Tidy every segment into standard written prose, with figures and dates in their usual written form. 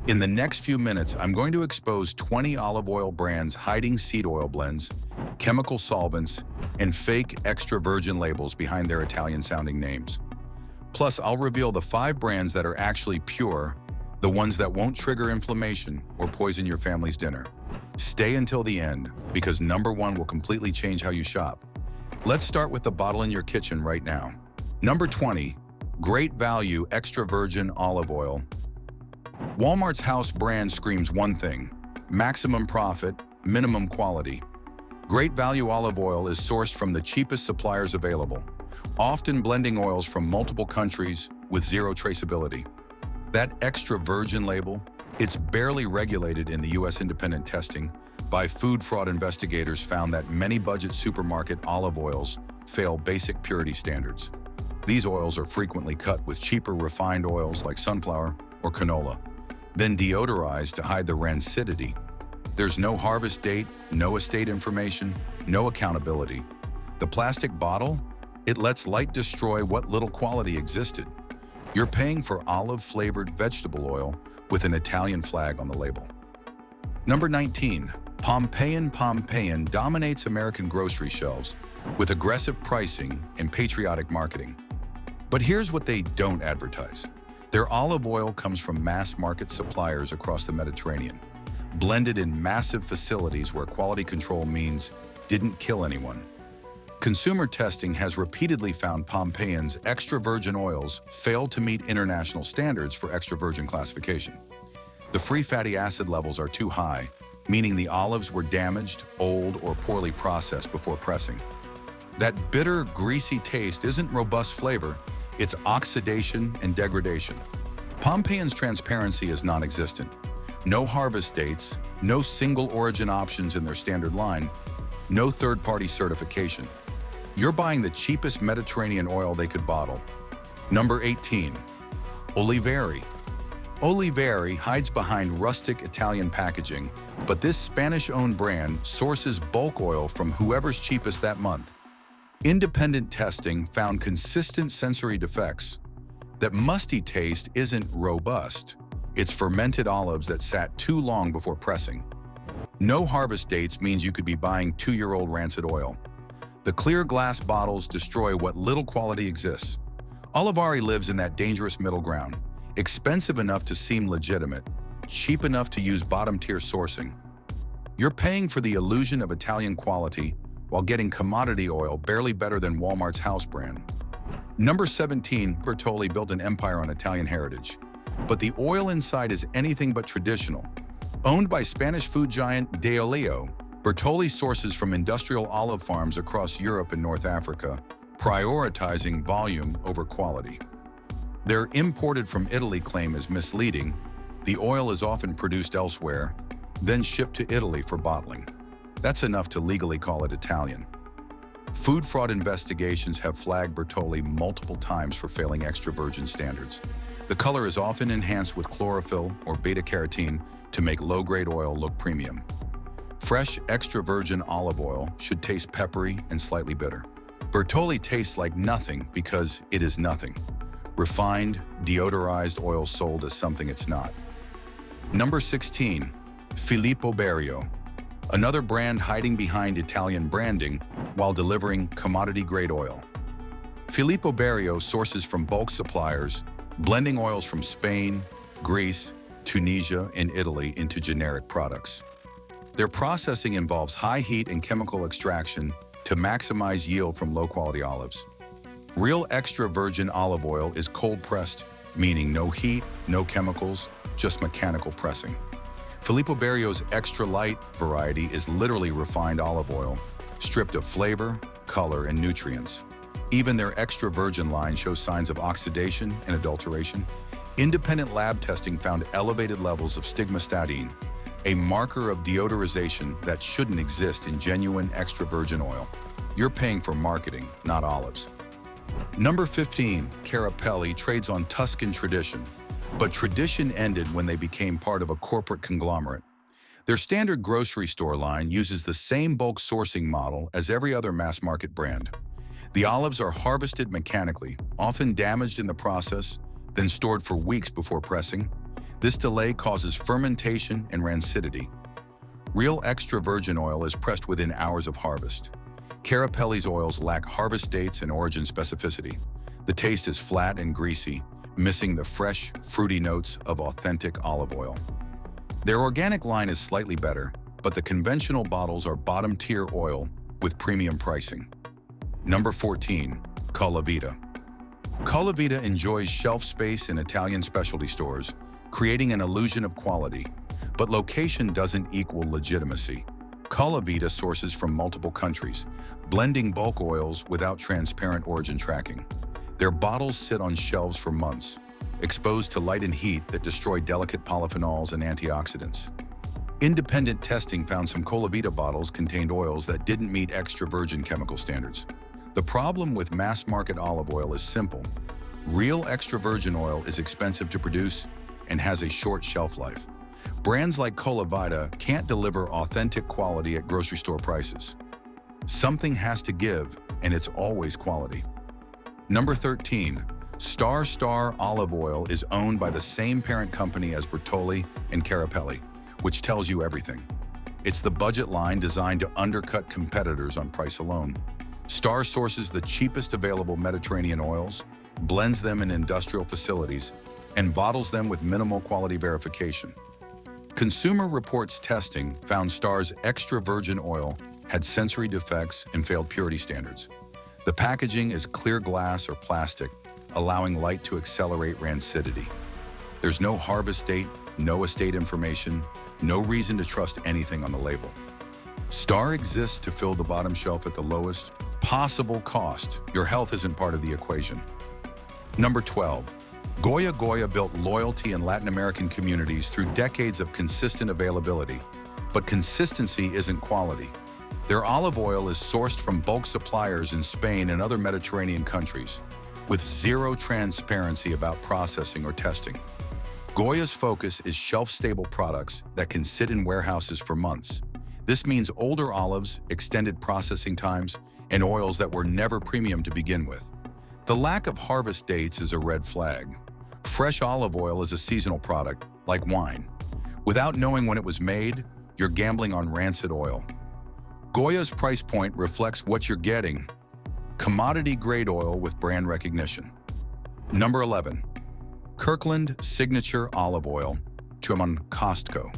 In the next few minutes, I'm going to expose 20 olive oil brands hiding seed oil blends, chemical solvents, and fake extra virgin labels behind their Italian-sounding names. Plus, I'll reveal the 5 brands that are actually pure, the ones that won't trigger inflammation or poison your family's dinner. Stay until the end, because number 1 will completely change how you shop. Let's start with the bottle in your kitchen right now. Number 20, Great Value Extra Virgin Olive Oil. Walmart's house brand screams one thing: maximum profit, minimum quality. Great Value olive oil is sourced from the cheapest suppliers available, often blending oils from multiple countries with zero traceability. That extra virgin label, it's barely regulated in the U.S. Independent testing by food fraud investigators found that many budget supermarket olive oils fail basic purity standards. These oils are frequently cut with cheaper refined oils like sunflower or canola, then deodorized to hide the rancidity. There's no harvest date, no estate information, no accountability. The plastic bottle, it lets light destroy what little quality existed. You're paying for olive-flavored vegetable oil with an Italian flag on the label. Number 19, Pompeian dominates American grocery shelves with aggressive pricing and patriotic marketing. But here's what they don't advertise. Their olive oil comes from mass-market suppliers across the Mediterranean, blended in massive facilities where quality control means didn't kill anyone. Consumer testing has repeatedly found Pompeian's extra virgin oils fail to meet international standards for extra virgin classification. The free fatty acid levels are too high, meaning the olives were damaged, old, or poorly processed before pressing. That bitter, greasy taste isn't robust flavor, it's oxidation and degradation. Pompeian's transparency is non-existent. No harvest dates, no single origin options in their standard line, no third-party certification. You're buying the cheapest Mediterranean oil they could bottle. Number 18, Oliveri. Oliveri hides behind rustic Italian packaging, but this Spanish-owned brand sources bulk oil from whoever's cheapest that month. Independent testing found consistent sensory defects. That musty taste isn't robust. It's fermented olives that sat too long before pressing. No harvest dates means you could be buying 2-year-old rancid oil. The clear glass bottles destroy what little quality exists. Oliveri lives in that dangerous middle ground, expensive enough to seem legitimate, cheap enough to use bottom-tier sourcing. You're paying for the illusion of Italian quality while getting commodity oil barely better than Walmart's house brand. Number 17, Bertolli built an empire on Italian heritage, but the oil inside is anything but traditional. Owned by Spanish food giant D'Olio, Bertolli sources from industrial olive farms across Europe and North Africa, prioritizing volume over quality. Their imported from Italy claim is misleading. The oil is often produced elsewhere, then shipped to Italy for bottling. That's enough to legally call it Italian. Food fraud investigations have flagged Bertolli multiple times for failing extra virgin standards. The color is often enhanced with chlorophyll or beta-carotene to make low-grade oil look premium. Fresh extra virgin olive oil should taste peppery and slightly bitter. Bertolli tastes like nothing because it is nothing. Refined, deodorized oil sold as something it's not. Number 16, Filippo Berio. Another brand hiding behind Italian branding while delivering commodity-grade oil. Filippo Berio sources from bulk suppliers, blending oils from Spain, Greece, Tunisia, and Italy into generic products. Their processing involves high heat and chemical extraction to maximize yield from low-quality olives. Real extra virgin olive oil is cold-pressed, meaning no heat, no chemicals, just mechanical pressing. Filippo Berio's extra light variety is literally refined olive oil, stripped of flavor, color, and nutrients. Even their extra virgin line shows signs of oxidation and adulteration. Independent lab testing found elevated levels of stigmastatine, a marker of deodorization that shouldn't exist in genuine extra virgin oil. You're paying for marketing, not olives. Number 15, Carapelli trades on Tuscan tradition, but tradition ended when they became part of a corporate conglomerate. Their standard grocery store line uses the same bulk sourcing model as every other mass-market brand. The olives are harvested mechanically, often damaged in the process, then stored for weeks before pressing. This delay causes fermentation and rancidity. Real extra virgin oil is pressed within hours of harvest. Carapelli's oils lack harvest dates and origin specificity. The taste is flat and greasy, missing the fresh, fruity notes of authentic olive oil. Their organic line is slightly better, but the conventional bottles are bottom-tier oil with premium pricing. Number 14. Colavita. Colavita enjoys shelf space in Italian specialty stores, creating an illusion of quality. But location doesn't equal legitimacy. Colavita sources from multiple countries, blending bulk oils without transparent origin tracking. Their bottles sit on shelves for months, exposed to light and heat that destroy delicate polyphenols and antioxidants. Independent testing found some Colavita bottles contained oils that didn't meet extra virgin chemical standards. The problem with mass-market olive oil is simple. Real extra virgin oil is expensive to produce and has a short shelf life. Brands like Colavita can't deliver authentic quality at grocery store prices. Something has to give, and it's always quality. Number 13. Star olive oil is owned by the same parent company as Bertolli and Carapelli, which tells you everything. It's the budget line designed to undercut competitors on price alone. Star sources the cheapest available Mediterranean oils, blends them in industrial facilities, and bottles them with minimal quality verification. Consumer Reports testing found Star's extra virgin oil had sensory defects and failed purity standards. The packaging is clear glass or plastic, allowing light to accelerate rancidity. There's no harvest date, no estate information, no reason to trust anything on the label. Star exists to fill the bottom shelf at the lowest possible cost. Your health isn't part of the equation. Number 12. Goya built loyalty in Latin American communities through decades of consistent availability, but consistency isn't quality. Their olive oil is sourced from bulk suppliers in Spain and other Mediterranean countries, with zero transparency about processing or testing. Goya's focus is shelf-stable products that can sit in warehouses for months. This means older olives, extended processing times, and oils that were never premium to begin with. The lack of harvest dates is a red flag. Fresh olive oil is a seasonal product, like wine. Without knowing when it was made, you're gambling on rancid oil. Goya's price point reflects what you're getting: commodity-grade oil with brand recognition. Number 11. Kirkland Signature Olive Oil, from Costco.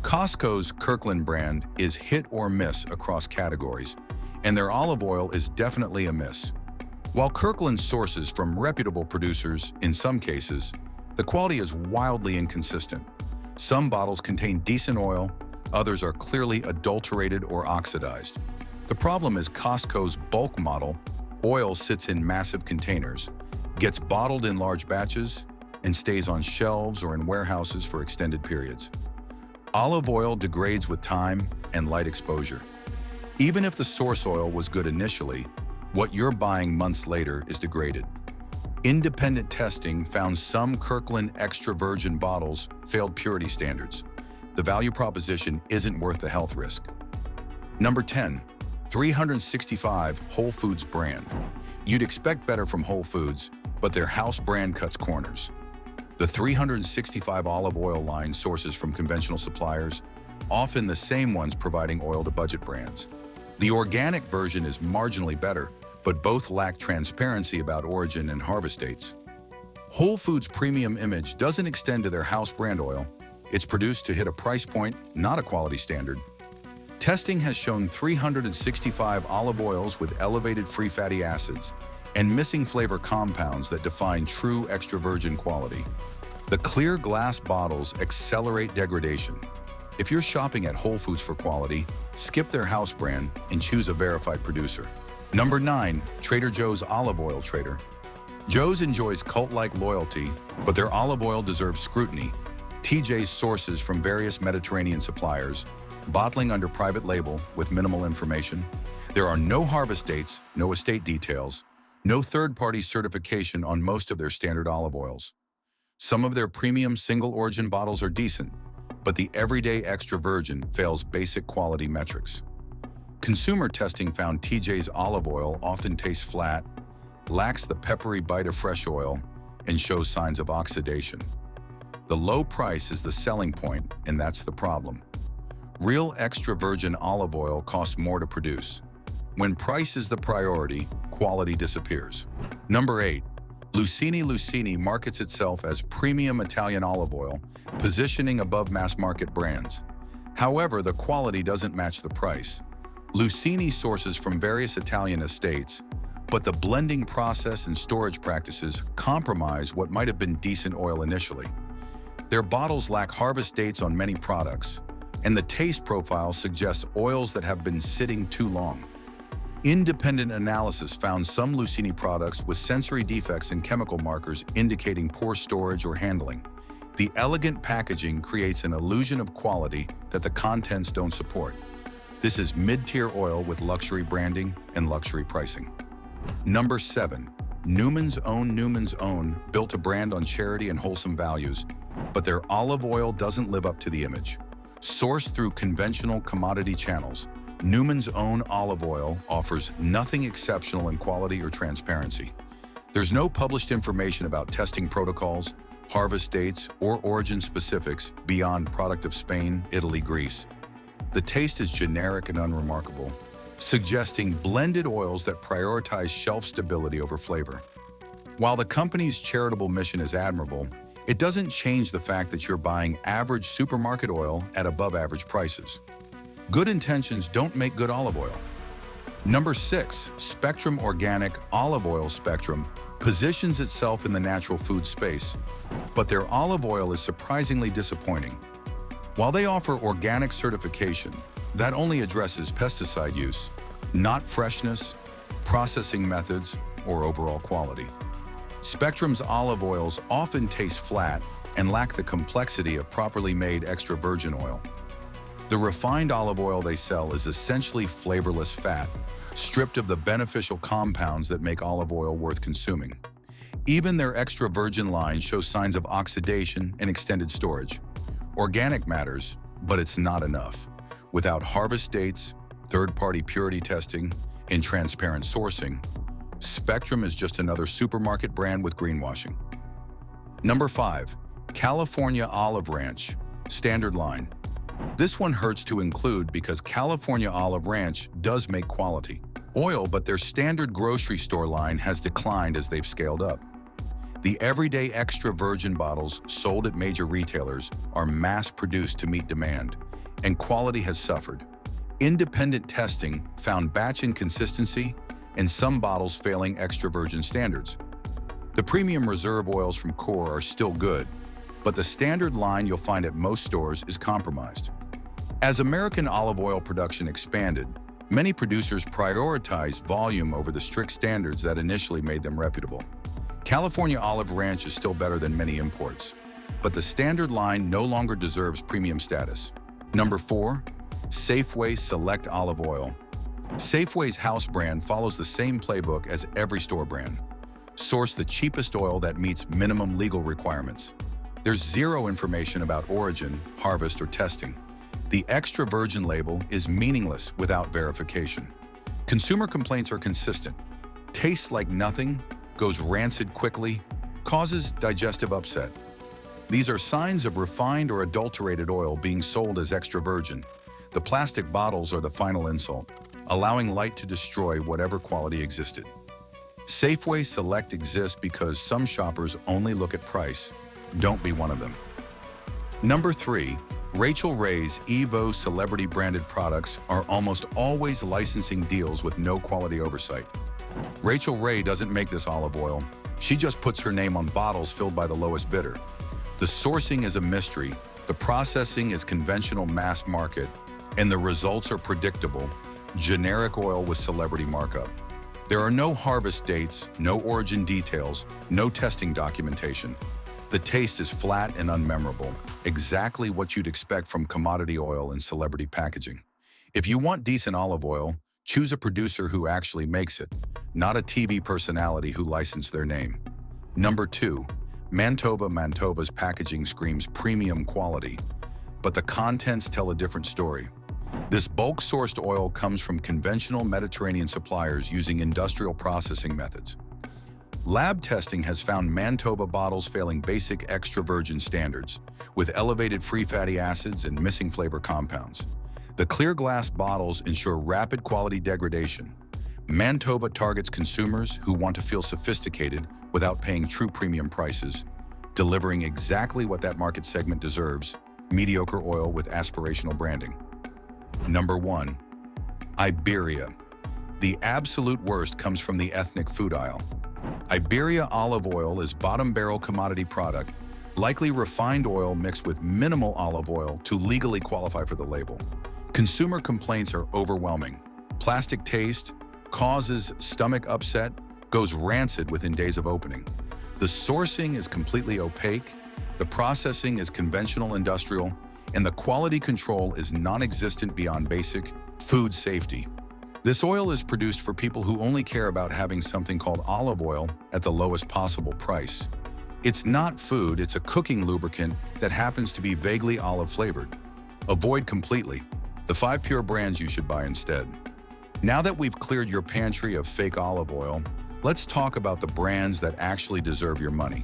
Costco's Kirkland brand is hit or miss across categories, and their olive oil is definitely a miss. While Kirkland sources from reputable producers in some cases, the quality is wildly inconsistent. Some bottles contain decent oil, others are clearly adulterated or oxidized. The problem is Costco's bulk model. Oil sits in massive containers, gets bottled in large batches, and stays on shelves or in warehouses for extended periods. Olive oil degrades with time and light exposure. Even if the source oil was good initially, what you're buying months later is degraded. Independent testing found some Kirkland extra virgin bottles failed purity standards. The value proposition isn't worth the health risk. Number 10. 365 Whole Foods brand. You'd expect better from Whole Foods, but their house brand cuts corners. The 365 olive oil line sources from conventional suppliers, often the same ones providing oil to budget brands. The organic version is marginally better, but both lack transparency about origin and harvest dates. Whole Foods' premium image doesn't extend to their house brand oil. It's produced to hit a price point, not a quality standard. Testing has shown 365 olive oils with elevated free fatty acids and missing flavor compounds that define true extra virgin quality. The clear glass bottles accelerate degradation. If you're shopping at Whole Foods for quality, skip their house brand and choose a verified producer. Number 9. Trader Joe's Olive Oil Trader. Joe's enjoys cult-like loyalty, but their olive oil deserves scrutiny. TJ's sources from various Mediterranean suppliers, bottling under private label with minimal information. There are no harvest dates, no estate details, no third-party certification on most of their standard olive oils. Some of their premium single-origin bottles are decent, but the everyday extra virgin fails basic quality metrics. Consumer testing found TJ's olive oil often tastes flat, lacks the peppery bite of fresh oil, and shows signs of oxidation. The low price is the selling point, and that's the problem. Real extra virgin olive oil costs more to produce. When price is the priority, quality disappears. Number 8. Lucini markets itself as premium Italian olive oil, positioning above mass-market brands. However, the quality doesn't match the price. Lucini sources from various Italian estates, but the blending process and storage practices compromise what might have been decent oil initially. Their bottles lack harvest dates on many products, and the taste profile suggests oils that have been sitting too long. Independent analysis found some Lucini products with sensory defects and chemical markers indicating poor storage or handling. The elegant packaging creates an illusion of quality that the contents don't support. This is mid-tier oil with luxury branding and luxury pricing. Number 7. Newman's Own built a brand on charity and wholesome values, but their olive oil doesn't live up to the image. Sourced through conventional commodity channels, Newman's Own olive oil offers nothing exceptional in quality or transparency. There's no published information about testing protocols, harvest dates, or origin specifics beyond product of Spain, Italy, Greece. The taste is generic and unremarkable, suggesting blended oils that prioritize shelf stability over flavor. While the company's charitable mission is admirable, it doesn't change the fact that you're buying average supermarket oil at above-average prices. Good intentions don't make good olive oil. Number 6. Spectrum Organic Olive Oil. Spectrum positions itself in the natural food space, but their olive oil is surprisingly disappointing. While they offer organic certification, that only addresses pesticide use, not freshness, processing methods, or overall quality. Spectrum's olive oils often taste flat and lack the complexity of properly made extra virgin oil. The refined olive oil they sell is essentially flavorless fat, stripped of the beneficial compounds that make olive oil worth consuming. Even their extra virgin line shows signs of oxidation and extended storage. Organic matters, but it's not enough. Without harvest dates, third-party purity testing, and transparent sourcing, Spectrum is just another supermarket brand with greenwashing. Number 5. California Olive Ranch Standard Line. This one hurts to include because California Olive Ranch does make quality oil, but their standard grocery store line has declined as they've scaled up. The everyday extra virgin bottles sold at major retailers are mass-produced to meet demand, and quality has suffered. Independent testing found batch inconsistency and some bottles failing extra virgin standards. The premium reserve oils from Core are still good, but the standard line you'll find at most stores is compromised. As American olive oil production expanded, many producers prioritized volume over the strict standards that initially made them reputable. California Olive Ranch is still better than many imports, but the standard line no longer deserves premium status. Number 4. Safeway Select Olive Oil. Safeway's house brand follows the same playbook as every store brand. Source the cheapest oil that meets minimum legal requirements. There's zero information about origin, harvest, or testing. The extra virgin label is meaningless without verification. Consumer complaints are consistent. Tastes like nothing, goes rancid quickly, causes digestive upset. These are signs of refined or adulterated oil being sold as extra virgin. The plastic bottles are the final insult, allowing light to destroy whatever quality existed. Safeway Select exists because some shoppers only look at price. Don't be one of them. Number 3. Rachel Ray's Evo celebrity branded products are almost always licensing deals with no quality oversight. Rachel Ray doesn't make this olive oil. She just puts her name on bottles filled by the lowest bidder. The sourcing is a mystery, the processing is conventional mass market, and the results are predictable, generic oil with celebrity markup. There are no harvest dates, no origin details, no testing documentation. The taste is flat and unmemorable, exactly what you'd expect from commodity oil and celebrity packaging. If you want decent olive oil, choose a producer who actually makes it, not a TV personality who licensed their name. Number 2. Mantova's packaging screams premium quality, but the contents tell a different story. This bulk-sourced oil comes from conventional Mediterranean suppliers using industrial processing methods. Lab testing has found Mantova bottles failing basic extra virgin standards, with elevated free fatty acids and missing flavor compounds. The clear glass bottles ensure rapid quality degradation. Mantova targets consumers who want to feel sophisticated without paying true premium prices, delivering exactly what that market segment deserves: mediocre oil with aspirational branding. Number 1. Iberia. The absolute worst comes from the ethnic food aisle. Iberia olive oil is bottom-barrel commodity product, likely refined oil mixed with minimal olive oil to legally qualify for the label. Consumer complaints are overwhelming. Plastic taste, causes stomach upset, goes rancid within days of opening. The sourcing is completely opaque, the processing is conventional industrial, and the quality control is non-existent beyond basic food safety. This oil is produced for people who only care about having something called olive oil at the lowest possible price. It's not food, it's a cooking lubricant that happens to be vaguely olive flavored. Avoid completely the 5 pure brands you should buy instead. Now that we've cleared your pantry of fake olive oil, let's talk about the brands that actually deserve your money.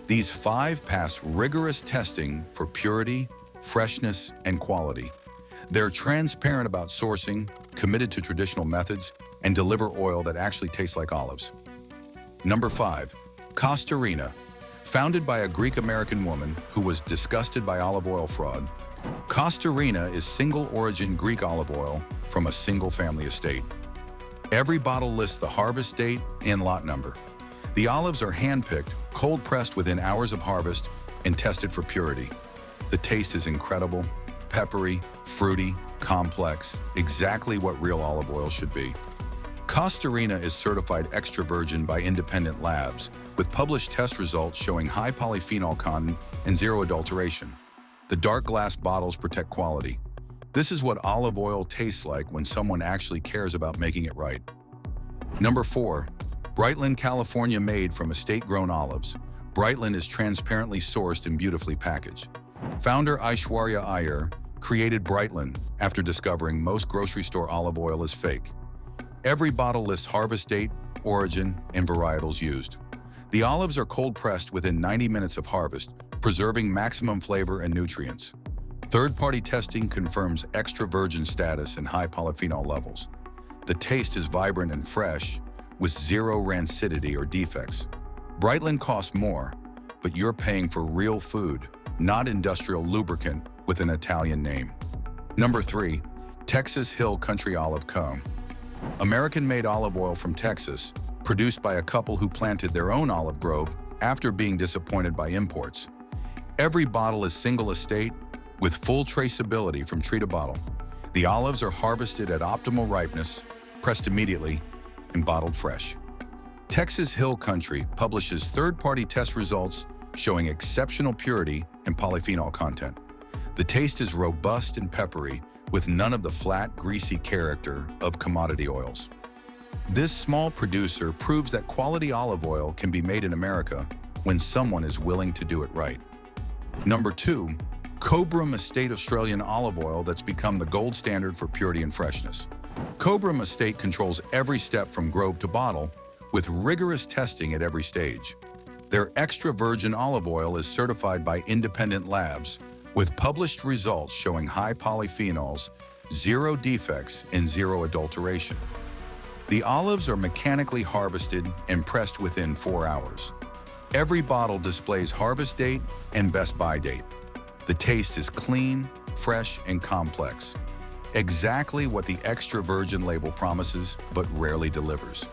These 5 pass rigorous testing for purity, freshness, and quality. They're transparent about sourcing, committed to traditional methods, and deliver oil that actually tastes like olives. Number 5. Costarina. Founded by a Greek-American woman who was disgusted by olive oil fraud, Costarina is single-origin Greek olive oil from a single family estate. Every bottle lists the harvest date and lot number. The olives are hand-picked, cold-pressed within hours of harvest, and tested for purity. The taste is incredible, peppery, fruity, complex, exactly what real olive oil should be. Costarina is certified extra virgin by independent labs, with published test results showing high polyphenol content and zero adulteration. The dark glass bottles protect quality. This is what olive oil tastes like when someone actually cares about making it right. Number 4. Brightland, California. Made from estate-grown olives, Brightland is transparently sourced and beautifully packaged. Founder Aishwarya Iyer created Brightland after discovering most grocery store olive oil is fake. Every bottle lists harvest date, origin, and varietals used. The olives are cold-pressed within 90 minutes of harvest, preserving maximum flavor and nutrients. Third-party testing confirms extra virgin status and high polyphenol levels. The taste is vibrant and fresh, with zero rancidity or defects. Brightland costs more, but you're paying for real food, not industrial lubricant with an Italian name. Number 3. Texas Hill Country Olive Co. American-made olive oil from Texas, produced by a couple who planted their own olive grove after being disappointed by imports. Every bottle is single estate, with full traceability from tree to bottle. The olives are harvested at optimal ripeness, pressed immediately, and bottled fresh. Texas Hill Country publishes third-party test results showing exceptional purity and polyphenol content. The taste is robust and peppery, with none of the flat, greasy character of commodity oils. This small producer proves that quality olive oil can be made in America when someone is willing to do it right. Number 2. Cobram Estate Australian olive oil that's become the gold standard for purity and freshness. Cobram Estate controls every step from grove to bottle, with rigorous testing at every stage. Their extra virgin olive oil is certified by independent labs, with published results showing high polyphenols, zero defects, and zero adulteration. The olives are mechanically harvested and pressed within 4 hours. Every bottle displays harvest date and best buy date. The taste is clean, fresh, and complex. Exactly what the extra virgin label promises, but rarely delivers.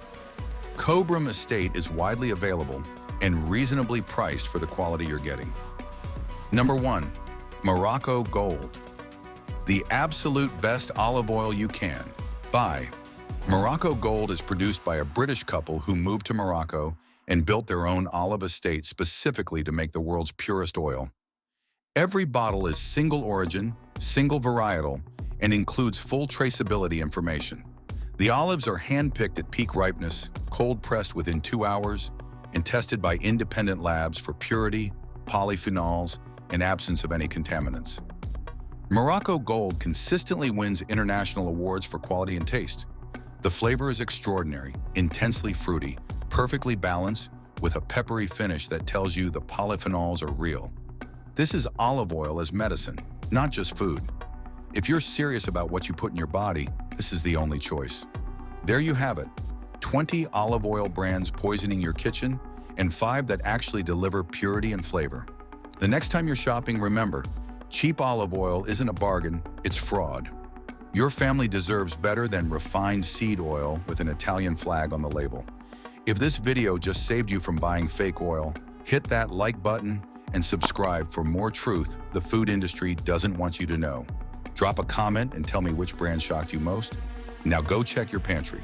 Cobram Estate is widely available and reasonably priced for the quality you're getting. Number 1. Morocco Gold. The absolute best olive oil you can buy. Morocco Gold is produced by a British couple who moved to Morocco and built their own olive estate specifically to make the world's purest oil. Every bottle is single origin, single varietal, and includes full traceability information. The olives are hand-picked at peak ripeness, cold-pressed within 2 hours, and tested by independent labs for purity, polyphenols, and absence of any contaminants. Morocco Gold consistently wins international awards for quality and taste. The flavor is extraordinary, intensely fruity, perfectly balanced, with a peppery finish that tells you the polyphenols are real. This is olive oil as medicine, not just food. If you're serious about what you put in your body, this is the only choice. There you have it, 20 olive oil brands poisoning your kitchen, and 5 that actually deliver purity and flavor. The next time you're shopping, remember, cheap olive oil isn't a bargain, it's fraud. Your family deserves better than refined seed oil with an Italian flag on the label. If this video just saved you from buying fake oil, hit that like button and subscribe for more truth the food industry doesn't want you to know. Drop a comment and tell me which brand shocked you most. Now go check your pantry.